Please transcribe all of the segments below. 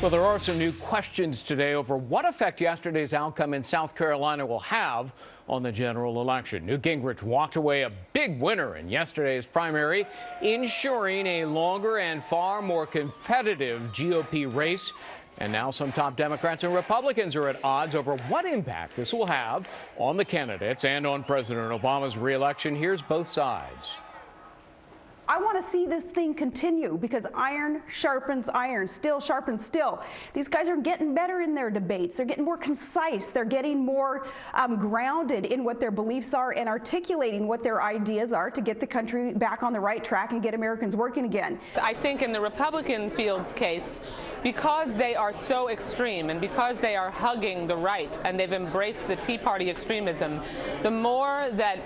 Well, there are some new questions today over what effect yesterday's outcome in South Carolina will have on the general election. Newt Gingrich walked away a big winner in yesterday's primary, ensuring a longer and far more competitive GOP race. And now some top Democrats and Republicans are at odds over what impact this will have on the candidates and on President Obama's reelection. Here's both sides. I want to see this thing continue because iron sharpens iron, steel sharpens steel. These guys are getting better in their debates. They're getting more concise. They're getting more grounded in what their beliefs are and articulating what their ideas are to get the country back on the right track and get Americans working again. I think in the Republican field's case, because they are so extreme and because they are hugging the right and they've embraced the Tea Party extremism, the more that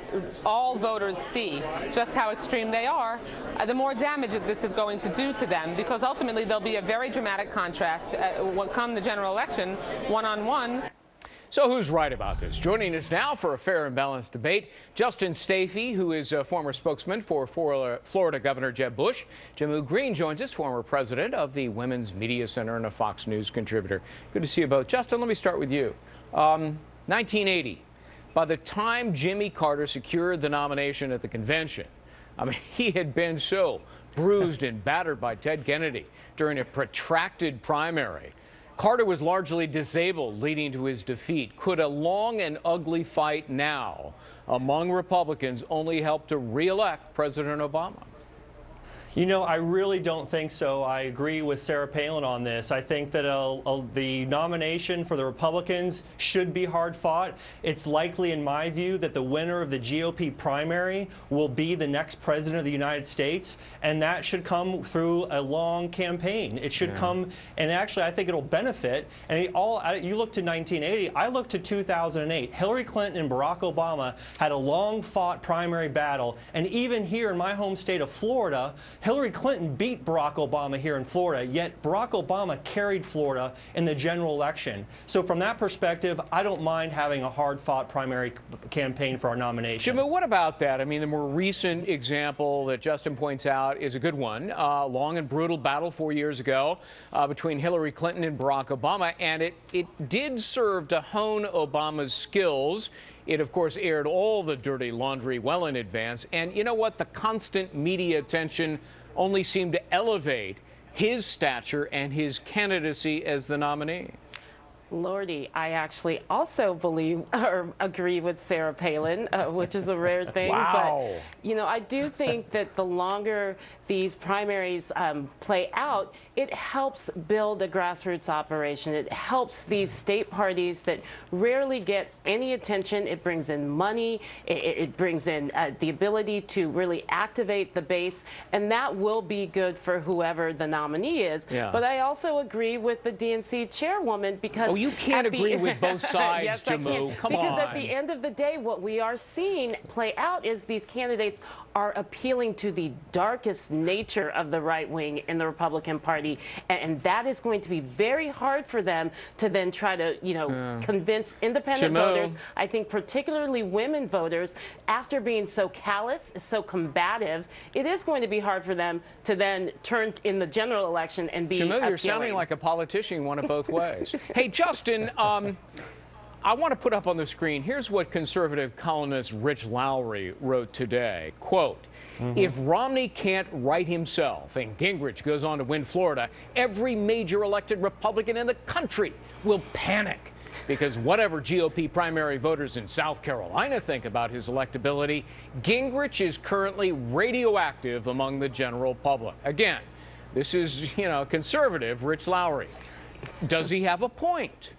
all voters see just how extreme they are, the more damage that this is going to do to them, because ultimately there'll be a very dramatic contrast when come the general election, one-on-one. So who's right about this? Joining us now for a fair and balanced debate, Justin Sayfie, who is a former spokesman for Florida Governor Jeb Bush. Jamu Green joins us, former president of the Women's Media Center and a Fox News contributor. Good to see you both. Justin, let me start with you. 1980, by the time Jimmy Carter secured the nomination at the convention, I mean, he had been so bruised and battered by Ted Kennedy during a protracted primary. Carter was largely disabled, leading to his defeat. Could a long and ugly fight now among Republicans only help to re-elect President Obama? You know, I really don't think so. I agree with Sarah Palin on this. I think that the nomination for the Republicans should be hard fought. It's likely, in my view, that the winner of the GOP primary will be the next president of the United States, and that should come through a long campaign. It should come, and actually, I think it'll benefit. And you look to 1980, I look to 2008. Hillary Clinton and Barack Obama had a long-fought primary battle, and even here in my home state of Florida, Hillary Clinton beat Barack Obama here in Florida, yet Barack Obama carried Florida in the general election. So from that perspective, I don't mind having a hard-fought primary campaign for our nomination. Jimmy, what about that? I mean, the more recent example that Justin points out is a good one. Long and brutal battle 4 years ago between Hillary Clinton and Barack Obama, and it did serve to hone Obama's skills. It, of course, aired all the dirty laundry well in advance. And you know what? The constant media attention only seemed to elevate his stature and his candidacy as the nominee. Lordy, I actually also believe or agree with Sarah Palin, which is a rare thing. Wow. But, you know, I do think that the longer these primaries play out, it helps build a grassroots operation. It helps these state parties that rarely get any attention. It brings in money. It brings in the ability to really activate the base, and that will be good for whoever the nominee is. Yeah. But I also agree with the DNC chairwoman because you can't agree with both sides, yes, Jamu. Come because on. at the end of the day, what we are seeing play out is these candidates are appealing to the darkest nature of the right wing in the Republican Party, and that is going to be very hard for them to then try to, convince independent voters. I think particularly women voters, after being so callous, so combative, it is going to be hard for them to then turn in the general election and be appealing. You're sounding like a politician. You want it both ways. Hey, Justin, I want to put up on the screen, here's what conservative columnist Rich Lowry wrote today. Quote, if Romney can't right himself and Gingrich goes on to win Florida, every major elected Republican in the country will panic. Because whatever GOP primary voters in South Carolina think about his electability, Gingrich is currently radioactive among the general public. Again, this is, conservative Rich Lowry. Does he have a point?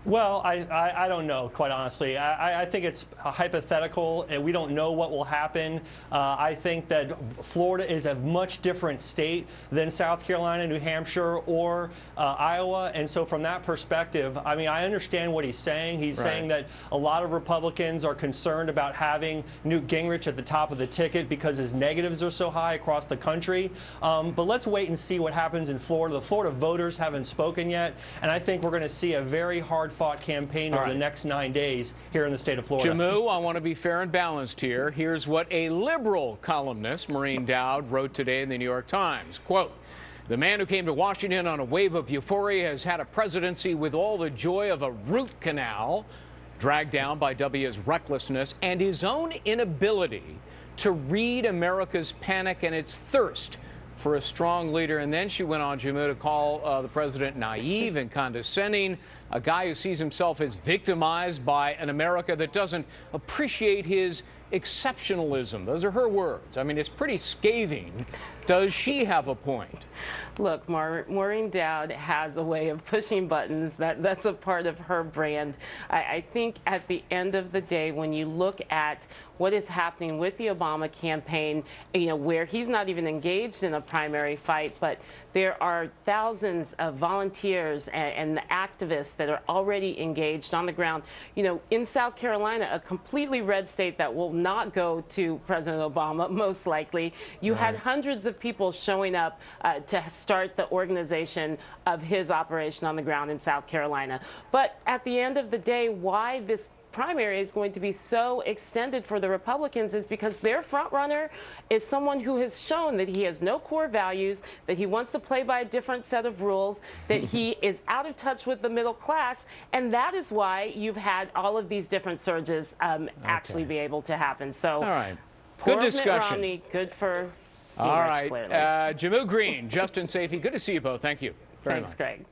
Well, I don't know, quite honestly. I think it's hypothetical, and we don't know what will happen. I think that Florida is a much different state than South Carolina, New Hampshire, or Iowa. And so from that perspective, I mean, I understand what he's saying. He's saying that a lot of Republicans are concerned about having Newt Gingrich at the top of the ticket because his negatives are so high across the country. But let's wait and see what happens in Florida. The Florida voters haven't spoken yet, and I think we're going to see a very hard-fought campaign over the next 9 days here in the state of Florida. Jamu, I want to be fair and balanced here. Here's what a liberal columnist, Maureen Dowd, wrote today in the New York Times. Quote, The man who came to Washington on a wave of euphoria has had a presidency with all the joy of a root canal, dragged down by W's recklessness and his own inability to read America's panic and its thirst for a strong leader. And then she went on, Jamu, to call the president naive and condescending, a guy who sees himself as victimized by an America that doesn't appreciate his exceptionalism. Those are her words. I mean, it's pretty scathing. Does she have a point? Look, Maureen Dowd has a way of pushing buttons. That's a part of her brand. I think at the end of the day, when you look at what is happening with the Obama campaign, where he's not even engaged in a primary fight, but there are thousands of volunteers and the activists that are already engaged on the ground. In South Carolina, a completely red state that will not go to President Obama, most likely, you had hundreds of people showing up to start the organization of his operation on the ground in South Carolina. But at the end of the day, why this primary is going to be so extended for the Republicans is because their front runner is someone who has shown that he has no core values, that he wants to play by a different set of rules, that he is out of touch with the middle class, and that is why you've had all of these different surges actually be able to happen. So, all right, poor good discussion. Mitt Romney, good for all right, clearly. Jamu Green, Justin Sayfie, good to see you both. Thank you very much. Thanks, Greg.